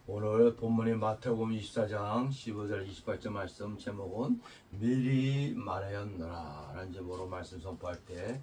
오늘 본문의 마태복음 24장 15절 28절 말씀 제목은 미리 말하였노라 라는 제목으로 말씀 선포할 때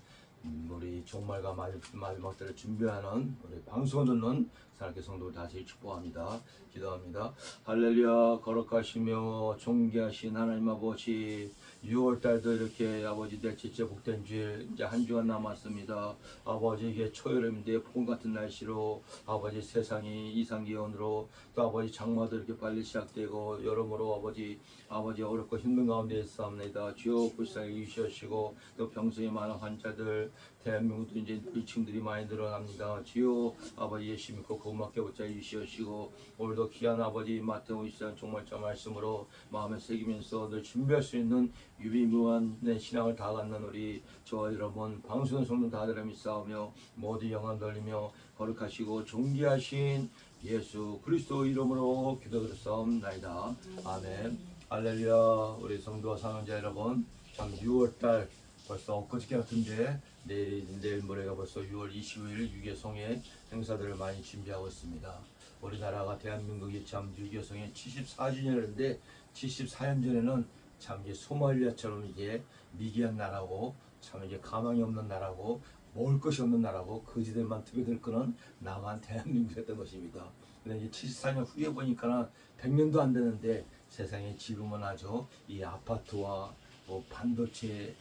우리 종말과 마지막 때를 준비하는 우리 방송을 듣는 사랑의 성도를 다시 축복합니다. 기도합니다. 할렐루야. 거룩하시며 존귀하신 하나님 아버지, 6월달도 이렇게 아버지 넷째 복된 주일 이제 한 주간 남았습니다. 아버지, 이게 초여름인데 봄 같은 날씨로 아버지 세상이 이상기온으로 또 아버지 장마도 이렇게 빨리 시작되고 여러모로 아버지 어렵고 힘든 가운데 있사옵나이다. 주여 불쌍히 주시옵시고 또 병성에 많은 환자들 대한민국도 이제 의층들이 많이 늘어납니다. 주여 아버지 예수 믿고 고맙게 붙잡아 주시옵시고 오늘도 귀한 아버지 마태복음 24장 종말자 말씀으로 마음에 새기면서 늘 준비할 수 있는 유비무한 내 신앙을 다 갖는 우리 저와 여러분 방송의 성도 다들 믿사오며 모두 영광 돌리며 거룩하시고 존귀하신 예수 그리스도 이름으로 기도드렸사옵나이다. 아멘. 할렐루야. 우리 성도와 사랑자 여러분, 참 6월달 벌써 엊그저께 같은데 내일 모레가 벌써 6월 25일 유교성의 행사들을 많이 준비하고 있습니다. 우리나라가 대한민국이 참 유교성의 74주년인데 74년 전에는 참 이제 소말리아처럼 이게 미개한 나라고 참 이게 가망이 없는 나라고 먹을 것이 없는 나라고 거지들만 특별히 끄는 남한 대한민국이었던 것입니다. 근데 이제 74년 후에 보니까 100년도 안 되는데 세상에 지금은 아주 이 아파트와 뭐 반도체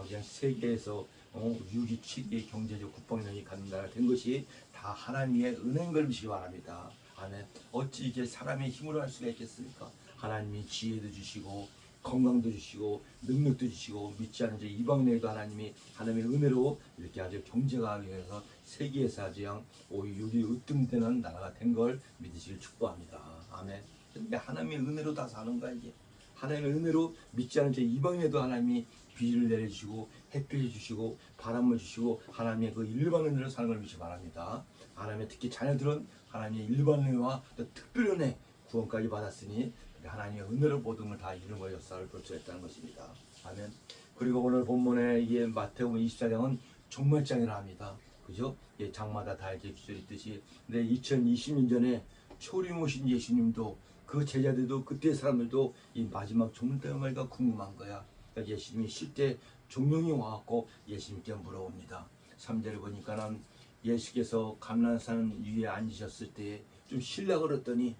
그냥 세계에서 6위, 7위의 경제적 국방력이 갖는 나라가 된 것이 다 하나님의 은혜인 걸 믿으시기 바랍니다. 아멘. 어찌 이게 사람의 힘으로 할 수가 있겠습니까? 하나님이 지혜도 주시고 건강도 주시고 능력도 주시고 믿지 않은 저 이방인에도 하나님의 은혜로 이렇게 아주 경제가 위해서 세계에서 아주 양 5위, 6위 으뜸되는 나라가 된 걸 믿으시길 축복합니다. 아멘. 근데 하나님의 은혜로 다 사는 거야 이게. 하나님의 은혜로 믿지 않은 저 이방인에도 하나님이 비를 내려주시고 햇빛을 주시고 바람을 주시고 하나님의 그 일반 은혜로 사는 걸 믿으시기 바랍니다. 하나님의 특히 자녀들은 하나님의 일반 은혜와 또 특별 은혜 구원까지 받았으니 하나님의 은혜로 모든 걸 다 이루어 역사를 볼 수 있다는 것입니다. 아멘. 그리고 오늘 본문에 이게 마태복음 24장은 종말장이라 합니다. 그죠? 예, 장마다 다 이제 기절이 있듯이. 근데 2020년 전에 초림 오신 예수님도 그 제자들도 그때 사람들도 이 마지막 종말때가 궁금한 거야. 그러니까 예수님이 실제 종령이 와갖고 예수님께 물어봅니다. 3절을 보니까는 예수께서 감람산 위에 앉으셨을 때 좀 쉬려고 그랬더니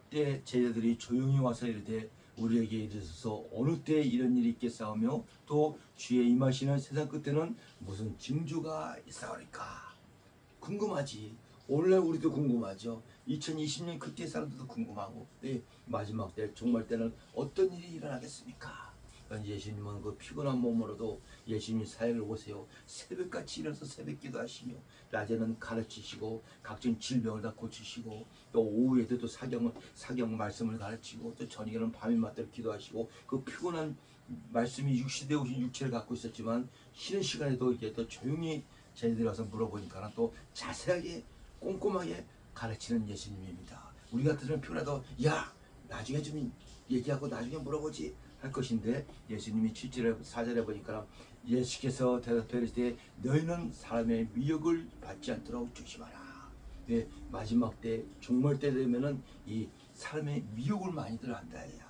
때 제자들이 조용히 와서 이르되 우리에게 이르소서 어느 때에 이런 일이 있겠사오며 또 주의 임하시는 세상 끝에는 무슨 징조가 있사오리까. 궁금하지. 오늘날 우리도 궁금하죠. 2020년 그때 사람들도 궁금하고 마지막 때 종말 때는 어떤 일이 일어나겠습니까? 예수님은 그 피곤한 몸으로도 예수님이 사역을 오세요. 새벽같이 일어나서 새벽기도 하시며 낮에는 가르치시고 각종 질병을 다 고치시고 또 오후에도 또 사경 말씀을 가르치고 또 저녁에는 밤이 맞도록 기도하시고 그 피곤한 말씀이 육시되어 오신 육체를 갖고 있었지만 쉬는 시간에도 이게 또 조용히 저희들이 와서 물어보니까 또 자세하게 꼼꼼하게 가르치는 예수님입니다. 우리 같으면 피곤해도 야 나중에 좀 얘기하고 나중에 물어보지 할 것인데 예수님이 7절에 4절에 보니까 예수께서 대답해 이르시되 너희는 사람의 미혹을 받지 않도록 조심하라. 네, 마지막 때 종말 때 되면은 이 사람의 미혹을 많이들 한다 해요.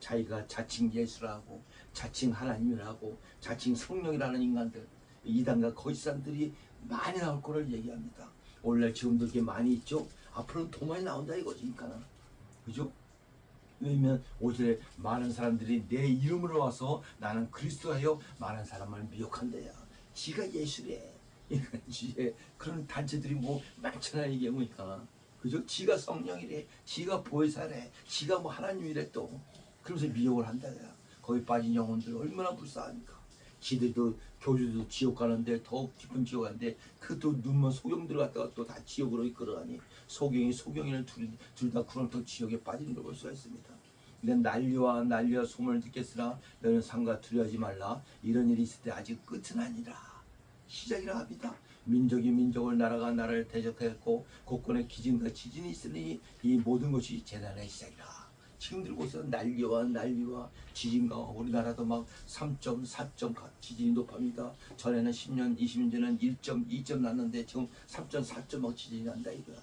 자기가 자칭 예수라고 자칭 하나님이라고 자칭 성령이라는 인간들 이단과 거짓사람들이 많이 나올 거를 얘기합니다. 오늘날 지금도 이렇게 많이 있죠. 앞으로는 더 많이 나온다 이거지니까. 그죠? 왜냐면 오늘에 많은 사람들이 내 이름으로 와서 나는 그리스도하여 많은 사람을 미혹한대요. 지가 예수래. 그런 단체들이 뭐 많잖아 이게 뭐니까. 그죠? 지가 성령이래. 지가 보혜사래. 지가 뭐 하나님이래 또. 그러면서 미혹을 한다야. 거기 빠진 영혼들 얼마나 불쌍합니까? 지들도 교주도 지옥 가는데 더 깊은 지옥 가는데 그또 눈먼 소경들 갖다가 또 다 지옥으로 이끌어가니 소경이는 둘 다 구렁텅 지옥에 빠지는 걸 볼 수가 있습니다. 근데 난리와 소문을 듣겠으나 너는 상과 두려워하지 말라. 이런 일이 있을 때 아직 끝은 아니라 시작이라 합니다. 민족이 민족을 나라가 나라를 대적하였고 곳곳에 기진과 지진이 있으니 이 모든 것이 재난의 시작이라. 지금 들고서 난리와 지진과 우리나라도 막 3.4점 지진이 높합니다. 전에는 10년 20년 전에는 1.2점 났는데 지금 3.4점 막 지진이 난다 이거야.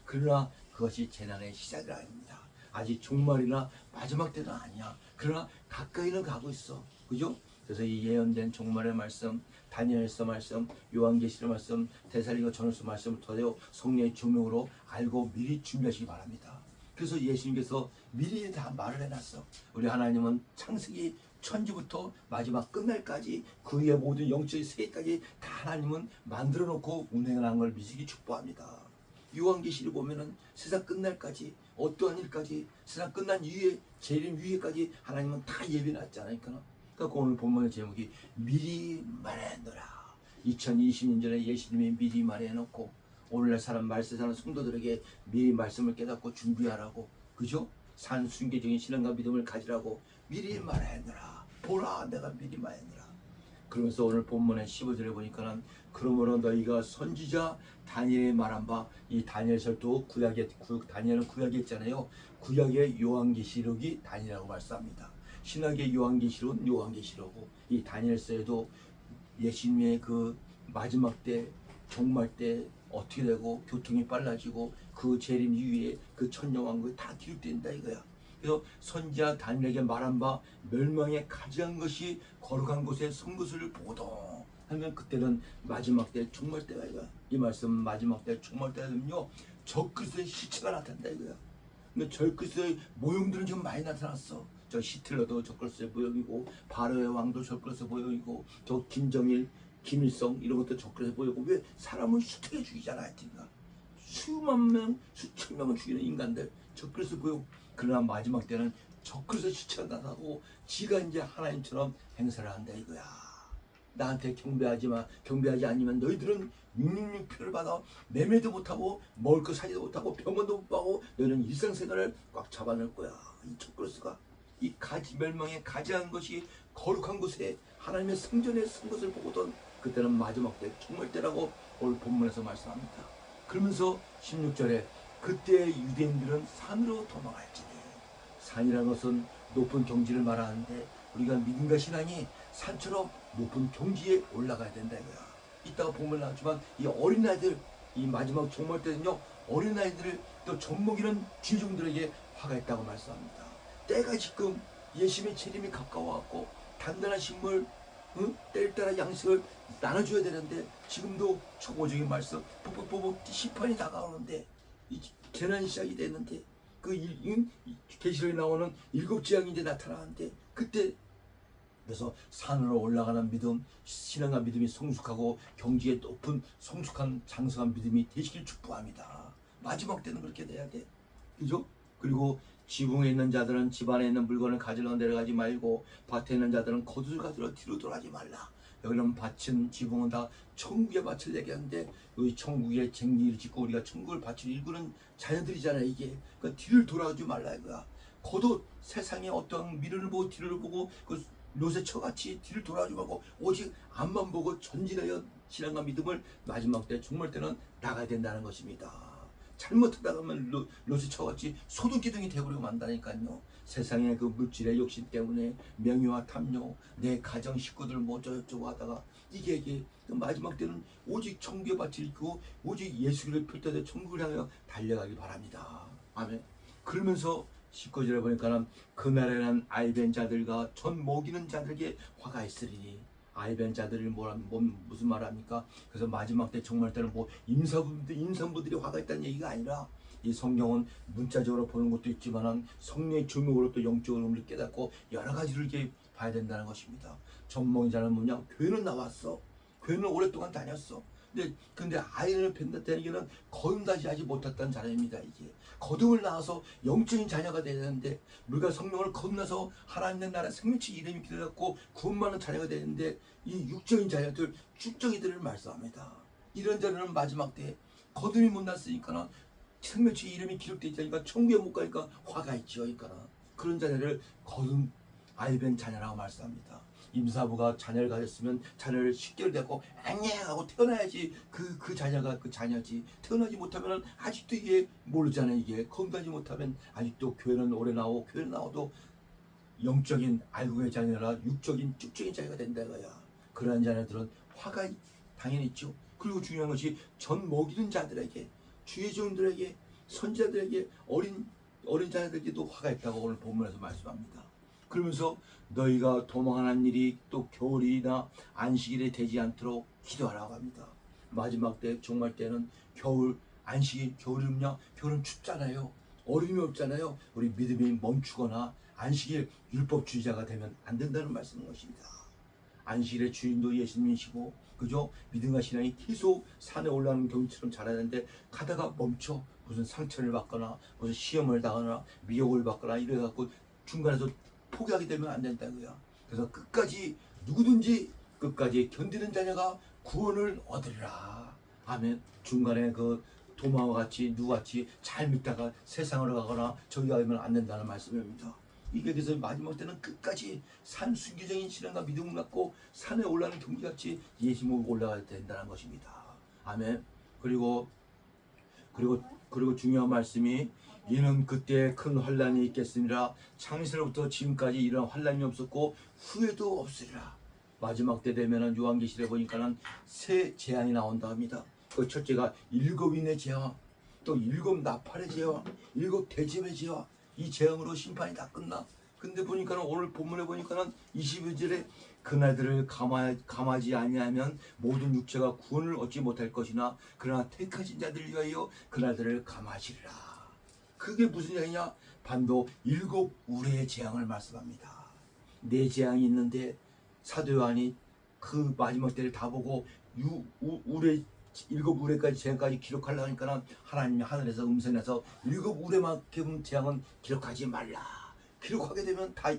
그러나 그것이 재난의 시작이라 합니다. 아직 종말이나 마지막 때는 아니야. 그러나 가까이는 가고 있어. 그죠? 그래서 이 예언된 종말의 말씀, 다니엘서 말씀, 요한계시록 말씀, 데살리가 전후서 말씀을 토대로 성령의 조명으로 알고 미리 준비하시기 바랍니다. 그래서 예수님께서 미리 다 말을 해놨어. 우리 하나님은 창세기 천지부터 마지막 끝날까지 그 위에 모든 영적인 세계까지 다 하나님은 만들어 놓고 운행하는 걸 미지기 축복합니다. 요한계시를 보면은 세상 끝날까지 어떠한 일까지 세상 끝난 이후에 재림 위에까지 하나님은 다 예비해놨잖아요. 그러니까 오늘 본문의 제목이 미리 말해놓으라. 2020년 전에 예수님이 미리 말해놓고 오늘날 사람 말세 사는 성도들에게 미리 말씀을 깨닫고 준비하라고, 그죠? 산 순교적인 신앙과 믿음을 가지라고 미리 말해놓으라. 보라, 내가 미리 말해놓으라. 그러면서 오늘 본문의 15절에 보니까는 그러므로 너희가 선지자 다니엘이 말한 바, 이 다니엘서도 다니엘은 구약에 있잖아요. 구약의 요한계시록이 다니엘이라고 말씀합니다. 신약의 요한계시록은 요한계시록이고, 이 다니엘서에도 예수님의 그 마지막 때, 종말 때 어떻게 되고 교통이 빨라지고 그 재림 이후에 그 천년왕국이 다 기록된다 이거야. 그래서 선지자 다니엘에게 말한 바 멸망에 가지한 것이 거룩한 곳에 선 것을 보도 하면 그때는 마지막 때 종말 때가 이거야. 이 말씀 마지막 때 종말 때는요 적그리스도의 시체가 나타난다 이거야. 근데 적그리스도의 모형들은 지금 많이 나타났어. 저 히틀러도 적그리스도의 모형이고 바로의 왕도 적그리스도의 모형이고 저 김정일, 김일성 이런 것도 적그리스도의 모형이고. 왜? 사람을 수태게 죽이잖아. 하여튼가 수만 명, 수천 명을 죽이는 인간들 적그리스도의 모형. 그러나 마지막 때는 적그리스도 시체가 나타나고 지가 이제 하나님처럼 행사를 한다 이거야. 나한테 경배하지 않으면 너희들은 666표를 받아 매매도 못하고 먹을 거 사지도 못하고 병원도 못 가고 너희는 일상생활을 꽉 잡아낼 거야. 이 적그리스도가 이 멸망에 가지한 것이 거룩한 곳에 하나님의 성전에 쓴 것을 보거든 그때는 마지막 때 종말 때라고 오늘 본문에서 말씀합니다. 그러면서 16절에 그때 유대인들은 산으로 도망할지니. 산이라는 것은 높은 경지를 말하는데 우리가 믿음과 신앙이 산처럼 높은 경지에 올라가야 된다 이거야. 이따가 보면 나왔지만 이 어린아이들, 이 마지막 종말 때는요 어린아이들을 또 젖먹이는 귀중들에게 화가 있다고 말씀합니다. 때가 지금 예수님의 재림이 가까워왔고 단단한 식물, 때를 따라 양식을 나눠줘야 되는데 지금도 초고적인 말씀 뽀뽀뽀뽀 시판이 다가오는데 이 재난이 시작이 됐는데 그 계시록에 나오는 7 재앙이 이제 나타나는데 그때 그래서 산으로 올라가는 믿음, 신앙과 믿음이 성숙하고 경지에 높은 성숙한 장성한 믿음이 되시길 축복합니다. 마지막 때는 그렇게 돼야 돼. 그죠? 그리고 지붕에 있는 자들은 집안에 있는 물건을 가지러 내려가지 말고 밭에 있는 자들은 겉옷을 가지러 뒤로 돌아가지 말라. 여기는 밭은 지붕은 다 천국의 밭을 얘기하는데 이 천국의 쟁기를 짓고 우리가 천국을 밭을 일구는 자녀들이잖아요. 이게 그러니까 뒤를 돌아가지 말라 이거야. 겉옷 세상에 어떤 미련을 보고 뒤를 보고 그 요새처같이 뒤를 돌아가지 말고 오직 앞만 보고 전진하여 신앙과 믿음을 마지막 때 종말 때는 나가야 된다는 것입니다. 잘못하다 보면 로스처같이 소득기둥이 되어버리고 만다니까요. 세상의 그 물질의 욕심 때문에 명예와 탐욕, 내 가정 식구들 뭐 저쩌고 하다가 이게 마지막 때는 오직 천국의 밭을 입고 오직 예수를 펼쳐서 천국을 향하여 달려가기 바랍니다. 아멘. 그러면서 19절에 보니까는 그날에는 아이벤 자들과 전 먹이는 자들에게 화가 있으리니. 아이벤 자들이 무슨 말 합니까? 그래서 마지막 때 종말 때는 뭐 임산부들이 화가 있다는 얘기가 아니라 이 성경은 문자적으로 보는 것도 있지만은 성령의 조명으로 또 영적으로 우리를 깨닫고 여러 가지를 이렇게 봐야 된다는 것입니다. 젖먹이자는 뭐냐? 교회는 나왔어. 교회는 오랫동안 다녔어. 근데 아이를 뵌다는 얘기는 거듭나지 하지 못했다는 자녀입니다. 이게 거듭을 나와서 영적인 자녀가 되는데 우리가 성령을 거듭나서 하나님의 나라 생명체 이름이 기도받고 구원받는 자녀가 되는데 이 육적인 자녀들, 쭉정이들을 말씀합니다. 이런 자녀는 마지막 때 거듭이 못 났으니까 생명체 이름이 기록되지 않으니까 천국에 못 가니까 화가 있죠. 그러니까 그런 자녀를 거듭 아이벤 자녀라고 말씀합니다. 임사부가 자녀를 가졌으면 자녀를 10개월 되고 안녕하고 태어나야지 그 자녀가 그 자녀지. 태어나지 못하면 아직도 이게 모르잖아요. 이게 건강하지 못하면 아직도 교회는 오래 나오고 교회는 나와도 영적인 알고의 자녀라 육적인 쭉적인 자녀가 된다 이거야. 그러한 자녀들은 화가 당연히 있죠. 그리고 중요한 것이 전 먹이는 자들에게 주의 종들에게 선지자들에게 어린 자녀들에게도 화가 있다고 오늘 본문에서 말씀합니다. 그러면서 너희가 도망하는 일이 또 겨울이나 안식일에 되지 않도록 기도하라고 합니다. 마지막 때 종말 때는 겨울 안식일 겨울이면요 겨울은 춥잖아요. 얼음이 없잖아요. 우리 믿음이 멈추거나 안식일 율법주의자가 되면 안 된다는 말씀인 것입니다. 안식일의 주인도 예수님이시고 그죠? 믿음과 신앙이 계속 산에 올라가는 경치처럼 자라야 되는데 가다가 멈춰 무슨 상처를 받거나 무슨 시험을 당하거나 미혹을 받거나 이래갖고 중간에서 포기하게 되면 안 된다고요. 그래서 끝까지 누구든지 끝까지 견디는 자녀가 구원을 얻으리라. 아멘. 중간에 그 도마와 같이 누같이 잘 믿다가 세상으로 가거나 저기 가면 안 된다는 말씀입니다. 이게 그래서 마지막 때는 끝까지 산 순교적인 신앙과 믿음을 갖고 산에 올라가는 경기같이 예수님을 올라가야 된다는 것입니다. 아멘. 그리고 중요한 말씀이 이는 그때 큰 환란이 있겠으니라. 창세로부터 지금까지 이런 환란이 없었고 후에도 없으리라. 마지막 때 되면은 요한계시록에 보니까는 세 재앙이 나온다 합니다. 그 첫째가 7인의 재앙, 또 7 나팔의 재앙, 7 대접의 재앙. 이 재앙으로 심판이 다 끝나. 근데 보니까는 오늘 본문에 보니까는 22절에 그날들을 감하지 아니하면 모든 육체가 구원을 얻지 못할 것이나 그러나 택하신 자들을 위하여 그날들을 감하시리라. 그게 무슨 재앙이냐? 반도 7 우레의 재앙을 말씀합니다. 4 재앙이 있는데 사도 요한이 그 마지막 때를 다 보고 우레 7 우레까지 재앙까지 기록하려고 하니까 하나님이 하늘에서 음성해서 7 우레만큼 재앙은 기록하지 말라. 기록하게 되면 다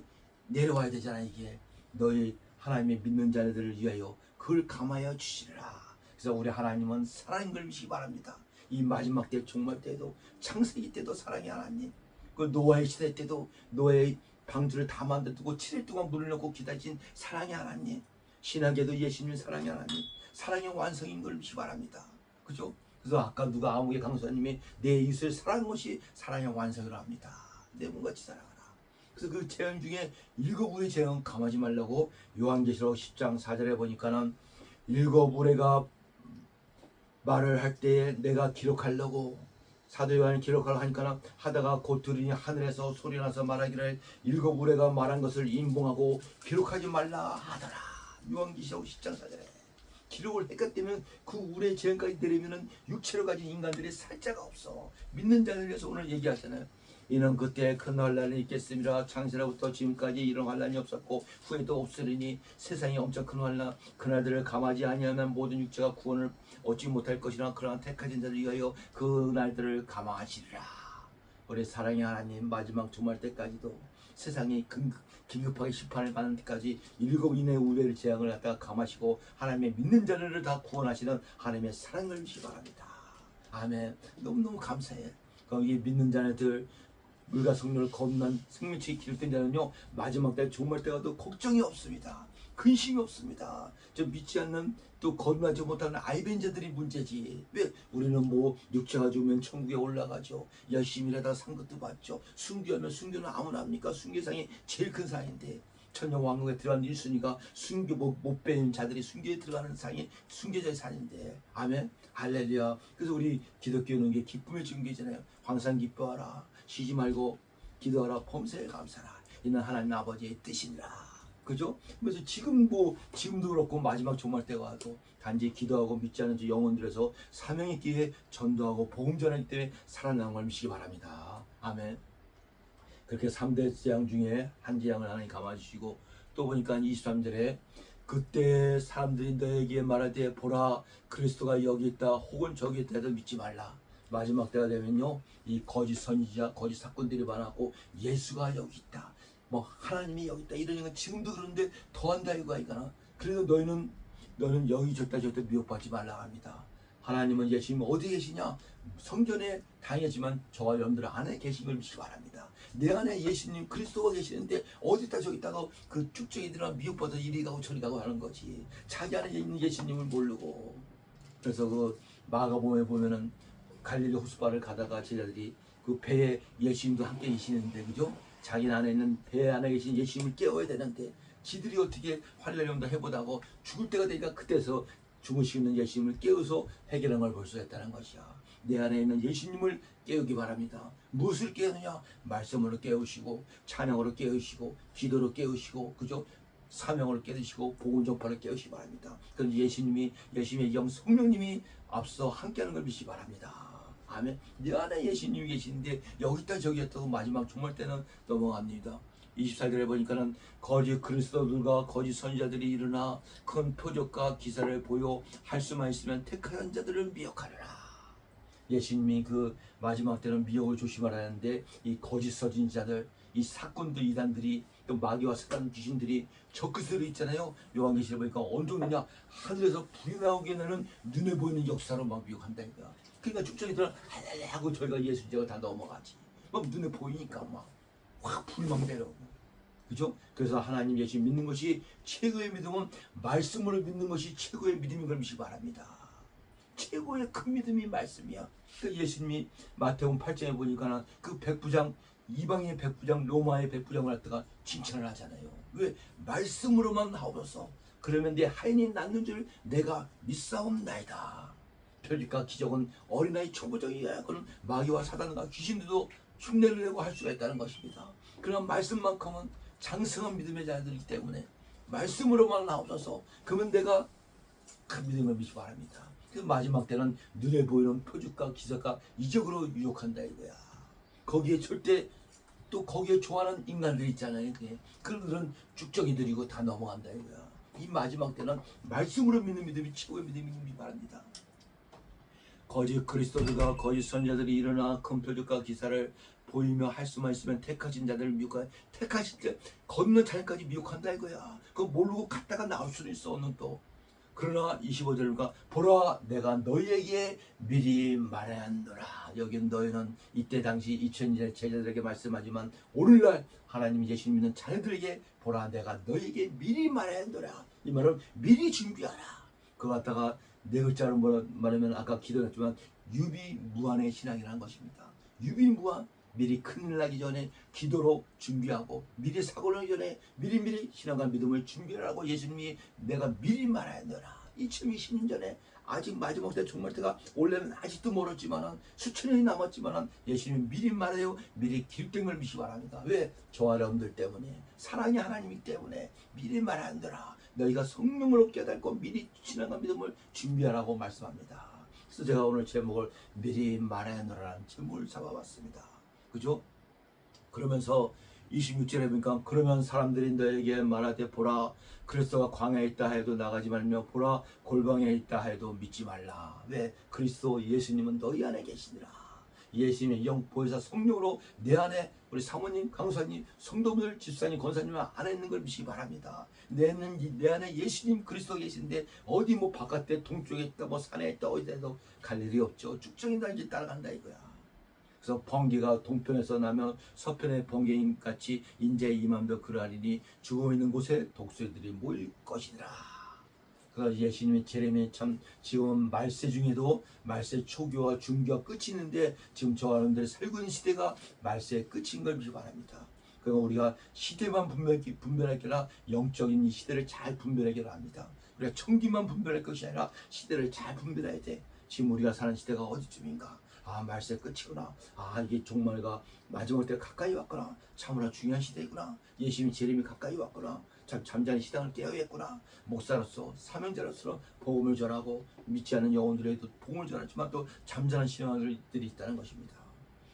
내려와야 되잖아. 이게 너희 하나님의 믿는 자들을 위하여 그걸 감하여 주시리라. 그래서 우리 하나님은 사랑인 걸 믿시기 바랍니다. 이 마지막 때 종말 때도 창세기 때도 사랑의 하나님, 그 노아의 시대 때도 노아의 방주를 다 만들고 7일 동안 물을 넣고 기다리신 사랑의 하나님, 신학에도 예수님 사랑의 하나님, 사랑의 완성인 걸 믿시기 바랍니다. 그죠? 그래서 아까 누가 아무개 강사님이 내 이웃을 사랑하는 것이 사랑의 완성이라 합니다. 내 몸같이 사랑하라. 그래서 그 재앙 중에 7 우레 재앙 감하지 말라고 요한계시록 10장 4절에 보니까는 7 우레가 말을 할 때에 내가 기록하려고 사도 요한이 기록하려고 하니까 하다가 곧 들으니 하늘에서 소리 나서 말하기를 7 우레가 말한 것을 인봉하고 기록하지 말라 하더라. 요한계시록 10장 4절에 기록을 했기 때문에 그 우레 재앙까지 내리면은 육체로 가진 인간들이 살자가 없어. 믿는 자를 위해서 오늘 얘기하잖아요. 이는 그때 큰 환란이 있겠습니다. 창세로부터 지금까지 이런 환란이 없었고 후에도 없으리니 세상에 엄청 큰 환란 그날들을 감하지 아니하면 모든 육체가 구원을 얻지 못할 것이나 그러나 택하신 자를 위하여 그 날들을 감하시리라. 우리 사랑의 하나님 마지막 종말 때까지도 세상이 긴급하게 심판을 받는 때까지 7 인의 우레의 재앙을 갖다가 감하시고 하나님의 믿는 자들을 다 구원하시는 하나님의 사랑을 믿시기 바랍니다. 아멘. 너무너무 감사해. 거기 믿는 자들 물과 성령을 거듭난 생명체에 기록된 자는요 마지막 때 종말 때가도 걱정이 없습니다. 근심이 없습니다. 저 믿지 않는 또 거듭나지 못하는 아이벤자들이 문제지. 왜? 우리는 뭐 육체가 죽으면 천국에 올라가죠. 열심히 일하다가 상급도 받죠. 순교하면 순교는 아무나 합니까? 순교상이 제일 큰 상인데 천년왕국에 들어간 1순위가 순교 못 배운 자들이 순교에 들어가는 상이 순교자의 상인데 아멘 할렐루야. 그래서 우리 기독교는 게 기쁨의 증거잖아요. 항상 기뻐하라. 쉬지 말고 기도하라. 범사에 감사하라. 이는 하나님 아버지의 뜻이니라. 그죠? 그래서 지금도 그렇고 마지막 종말 때가 와도 단지 기도하고 믿지 않는 저 영혼들에서 사명의 기회에 전도하고 복음 전하기 때문에 살아나는 걸 믿시기 바랍니다. 아멘. 그렇게 3대 재앙 중에 한 재앙을 하나님 감아주시고 또 보니까 23절에 그때 사람들이 너에게 말하되 보라 그리스도가 여기 있다 혹은 저기 있다 해도 믿지 말라. 마지막 때가 되면요 이 거짓 선지자 거짓 사건들이 많았고 예수가 여기 있다 뭐 하나님이 여기 있다 이러는 건 지금도 그런데 더한다 이거 아니까. 그래서 너는 여기 저기다 미혹받지 말라 합니다. 하나님은 예수님 어디 계시냐? 성전에 다니지만 저와 여러분들 안에 계신 걸 믿시기 바랍니다. 내 안에 예수님 그리스도가 계시는데 어디다 저기다가 그 쭉쭉이들아 미혹받아 이리 가고 저리 가고 하는 거지. 자기 안에 있는 예수님을 모르고. 그래서 그 마가복음에 보면은 갈릴리 호수바를 가다가 제자들이 그 배에 예수님도 함께 계시는데 그죠? 자기 안에 있는 배 안에 계신 예수님을 깨워야 되는데 지들이 어떻게 환란을 해보다고 죽을 때가 되니까 그때서 죽으시는 예수님을 깨워서 해결한 걸 볼 수 있다는 것이야. 내 안에 있는 예수님을 깨우기 바랍니다. 무엇을 깨우느냐? 말씀으로 깨우시고, 찬양으로 깨우시고, 기도로 깨우시고, 그죠? 사명을 깨우시고, 복음 전파를 깨우시기 바랍니다. 그럼 예수님의 영 성령님이 앞서 함께하는 걸 믿기 바랍니다. 아멘. 내 안에 예수님이 계시는데 여기 있다 저기 있다고 마지막 종말 때는 넘어갑니다. 24절에 보니까는 거짓 그리스도들과 거짓 선지자들이 일어나 큰 표적과 기사를 보여 할 수만 있으면 택하는 자들을 미혹하리라. 예수님이 그 마지막 때는 미혹을 조심하라는데 이 거짓 선지자들, 이 사건들 이단들이 또 마귀와 사탄 귀신들이 적그리스도로 있잖아요. 요한계시를 보니까 언제냐 하늘에서 불이 나오게 되는 눈에 보이는 역사로 막 미혹한다 이거야. 그러니까 축적이들은 할렐루야 하고 저희가 예수 제가 다 넘어가지. 막 눈에 보이니까 막 확 불이 막 내려오고. 그죠? 그래서 하나님 예수 믿는 것이 최고의 믿음은 말씀으로 믿는 것이 최고의 믿음인 걸 믿기 바랍니다. 최고의 큰 믿음이 말씀이야. 그 예수님이 마태복음 8장에 보니까 그 백부장 이방인의 백부장 로마의 백부장을 갖다가 칭찬을 하잖아요. 왜? 말씀으로만 나오면서 그러면 내 하인이 낫는 줄 내가 믿사옵나이다. 표적과 기적은 어린아이 초보적이야. 그는 마귀와 사단과 귀신들도 흉내를 내고 할 수가 있다는 것입니다. 그러나 말씀만큼은 장성한 믿음의 자들이기 때문에 말씀으로만 나오셔서 그러면 내가 큰 믿음을 믿기 바랍니다. 그 마지막 때는 눈에 보이는 표적과 기적과 이적으로 유혹한다 이거야. 거기에 절대 또 거기에 좋아하는 인간들 있잖아요. 그들은 쭉정이들이고 다 넘어간다 이거야. 이 마지막 때는 말씀으로 믿는 믿음이 최고의 믿음이 바랍니다. 거짓 그리스도들과 거짓 선지자들이 일어나 큰 표적과 기사를 보이며 할 수만 있으면 택하신 자들을 미혹하여 택하신 자 걷는 자리까지 미혹한다 이거야. 그거 모르고 갔다가 나올 수도 있어 오늘 또. 그러나 25절과 보라 내가 너희에게 미리 말하노라. 여기 너희는 이때 당시 2000년 제자들에게 말씀하지만 오늘날 하나님 예수님 믿는 자녀들에게 보라 내가 너희에게 미리 말하노라. 이 말은 미리 준비하라. 그거 갖다가 네 글자로 말하면 아까 기도했지만 유비무환의 신앙이라는 것입니다. 유비무환 미리 큰일 나기 전에 기도로 준비하고 미리 사고 나기 전에 미리 신앙과 믿음을 준비하라고 예수님이 내가 미리 말하노라. 2020년 전에 아직 마지막 때 종말 때가 원래는 아직도 멀었지만은 수천 년이 남았지만은 예수님이 미리 말해요. 미리 길등을 미시 바랍니다. 왜? 저와 여러분들 때문에 사랑이 하나님이기 때문에 미리 말하노라. 너희가 성령으로 깨닫고 미리 신앙과 믿음을 준비하라고 말씀합니다. 그래서 제가 오늘 제목을 미리 말하노라라는 제목을 잡아봤습니다. 그죠? 그러면서 26절에 보니까 그러면 사람들이 너에게 말하되 보라 그리스도가 광야에 있다 해도 나가지 말며 보라 골방에 있다 해도 믿지 말라. 왜? 그리스도 예수님은 너희 안에 계시니라. 예수님의 영 보혜사 성령으로 내 안에 우리 사모님, 강사님, 성도분들, 집사님, 권사님 안에 있는 걸 믿기 바랍니다. 내 안에 예수님 그리스도 계신데 어디 뭐 바깥에 동쪽에 있다 뭐 산에 있다 어디에도 갈 일이 없죠. 쭉정이다 이제 따라간다 이거야. 그래서 번개가 동편에서 나면 서편의 번개인 같이 인제 임함도 그러하리니 죽어 있는 곳에 독수리들이 모일 것이니라. 그래서 예수님의 재림이 참 지금 말세 중에도 말세 초기와 중기와 끝이 있는데 지금 저와 여러분들이 살고 있는 시대가 말세의 끝인 걸 믿기 바랍니다. 그리고 우리가 시대만 분별할 게 아니라 영적인 이 시대를 잘 분별하기로 합니다. 우리가 청기만 분별할 것이 아니라 시대를 잘 분별해야 돼. 지금 우리가 사는 시대가 어디쯤인가? 아 말세 끝이구나. 아 이게 종말과 마지막 때가 가까이 왔구나. 참으로 중요한 시대구나. 예수님의 재림이 가까이 왔구나. 참 잠자는 시당을 깨어야겠구나. 목사로서 사명자로서 복음을 전하고 믿지 않는 영혼들에도 복음을 전하지만 또 잠자는 신앙들이 있다는 것입니다.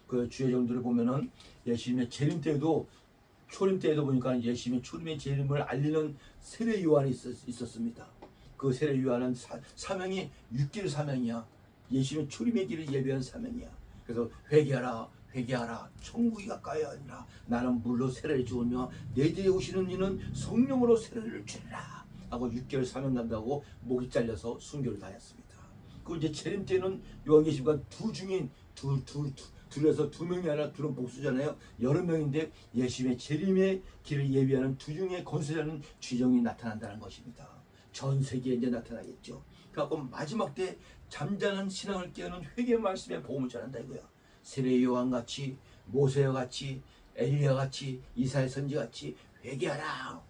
그 주의 종들을 보면은 예수님의 재림 때에도 초림 때에도 보니까 예수님의 초림의 재림을 알리는 세례 요한이 있었습니다. 그 세례 요한은 사명이 6길 사명이야. 예수님의 초림의 길을 예배한 사명이야. 그래서 회개하라 천국이 가까이 하니라. 나는 물로 세례를 주으며 너희들이 오시는 이는 성령으로 세례를 주리라 하고 6개월 사명한다고 목이 잘려서 순교를 다녔습니다. 그 이제 재림 때는 요한계시가 둘에서 두 명이 아니라 둘은 복수잖아요. 여러 명인데 예수님의 재림의 길을 예비하는 두 중의 건설자는 주정이 나타난다는 것입니다. 전 세계에 이제 나타나겠죠. 그래갖고 마지막 때 잠자는 신앙을 깨우는 회개 말씀의 복음을 전한다 이거야. 세례 요한같이 모세와 같이 엘리야 같이 이사야 선지 같이 회개하라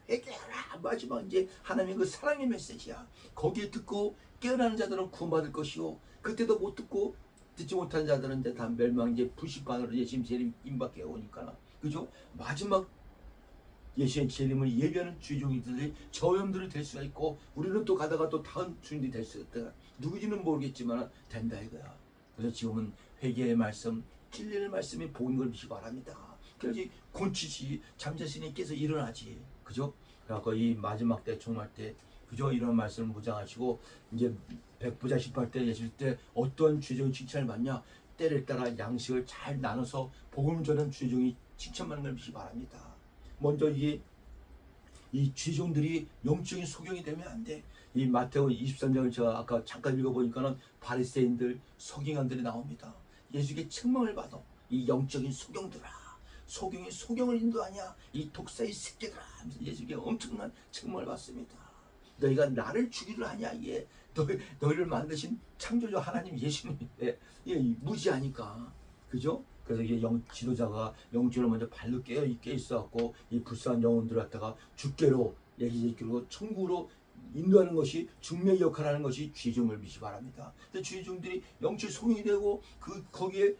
마지막 이제 하나님의 그 사랑의 메시지야. 거기에 듣고 깨어나는 자들은 구원받을 것이요 그때도 못 듣고 듣지 못한 자들은 이제 다 멸망제 불신판으로 예수님 재림 임박해 오니까 그죠? 마지막 예수의 재림을 예비하는 주종이들이 저염들이 될 수가 있고 우리는 또 가다가 또 다음 주인들이 될 수가 있다. 누구지는 모르겠지만 된다 이거야. 그래서 지금은 회개의 말씀, 진리의 말씀이 복인 걸 믿기 바랍니다. 그래야지 곤치지 잠자신이 깨서 일어나지. 그죠? 그래갖고 이 마지막 때 종말 때 그죠? 이런 말씀을 무장하시고 이제 백부자 18대 예수일 때 어떤 주종이 칭찬을 받냐? 때를 따라 양식을 잘 나눠서 복음 전하는 주종이 칭찬받는 걸 믿기 바랍니다. 먼저 이 쥐종들이 영적인 소경이 되면 안 돼. 이 마태복음 23장을 제가 아까 잠깐 읽어보니까는 바리새인들, 서기관들이 나옵니다. 예수께 책망을 받아. 이 영적인 소경들아, 소경이 소경을 인도하냐? 이 독사의 새끼들아 하면서 예수께 엄청난 책망을 받습니다. 너희가 나를 죽이려 하냐? 예, 너희를 만드신 창조주 하나님 예수님인데 무지하니까, 그죠? 그래서 이게 지도자가 영적으로 먼저 발로 깨어 있어갖고 이 불쌍한 영혼들을 갖다가 주께로 얘기시키고 천국으로 인도하는 것이 중매의 역할을 하는 것이 쥐종을 믿기 바랍니다. 근데 쥐종들이 영적 소용이 되고 거기에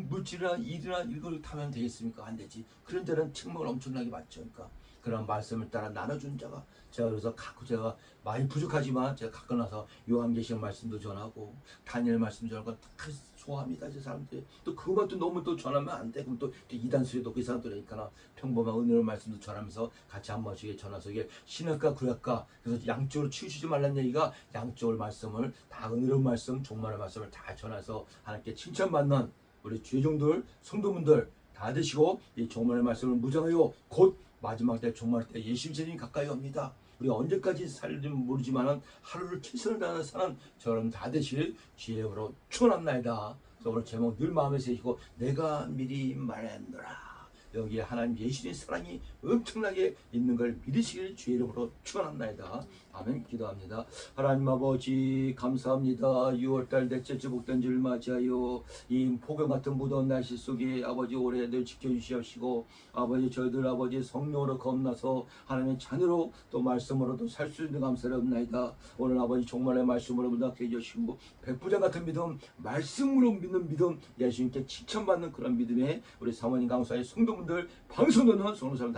물질이나 일이나 이걸 타면 되겠습니까? 안 되지. 그런 데는 책망을 엄청나게 받죠. 그러니까 그런 말씀을 따라 나눠준 자가 제가 그래서 제가 많이 부족하지만 제가 갖고 나서 요한계시록 말씀도 전하고 다니엘 말씀 전하고 다 좋아합니다. 저 사람들이 또 그것만 또 너무 또 전하면 안 돼. 그럼 또 이단 소리도 그 사람들이니까 평범한 은혜로운 말씀도 전하면서 같이 한 번씩 전해서 이게 신학과 구약과 그래서 양쪽으로 치우치지 말라는 얘기가 양쪽을 말씀을 다 은혜로운 말씀 종말의 말씀을 다 전해서 하나님께 칭찬받는 우리 주의종들 성도분들 다 되시고 이 종말의 말씀을 무장하여 곧 마지막 때 종말 때 예수님 재림이 가까이 옵니다. 우리가 언제까지 살지 모르지만은 하루를 최선을 다하는 사람 저런 다 되실 지혜로 축원합나이다. 그래서 오늘 제목 늘 마음에 새기고 내가 미리 말했노라. 여기에 하나님 예수님의 사랑이 엄청나게 있는 걸 믿으시길 주의 이름으로 축원합나이다. 아멘. 기도합니다. 하나님 아버지 감사합니다. 6월달 넷째 주 복된 줄 맞이하여 이 폭염 같은 무더운 날씨 속에 아버지 올해들 지켜주시옵시고 아버지 저희들 아버지 성령으로 겁나서 하나님의 자녀로 또 말씀으로도 살 수 있는 감사를 없나이다. 오늘 아버지 종말의 말씀으로 문답해 해주시고 백부장 같은 믿음 말씀으로 믿는 믿음 예수님께 칭찬받는 그런 믿음에 우리 사모님 강사의 성도분들 방송 듣는 성도사람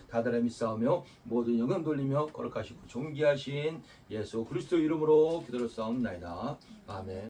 다달아 믿사오며 모든 영광 돌리며 거룩하시고 존귀하신 예수 그리스도 이름으로 기도를 싸움나이다. 아멘.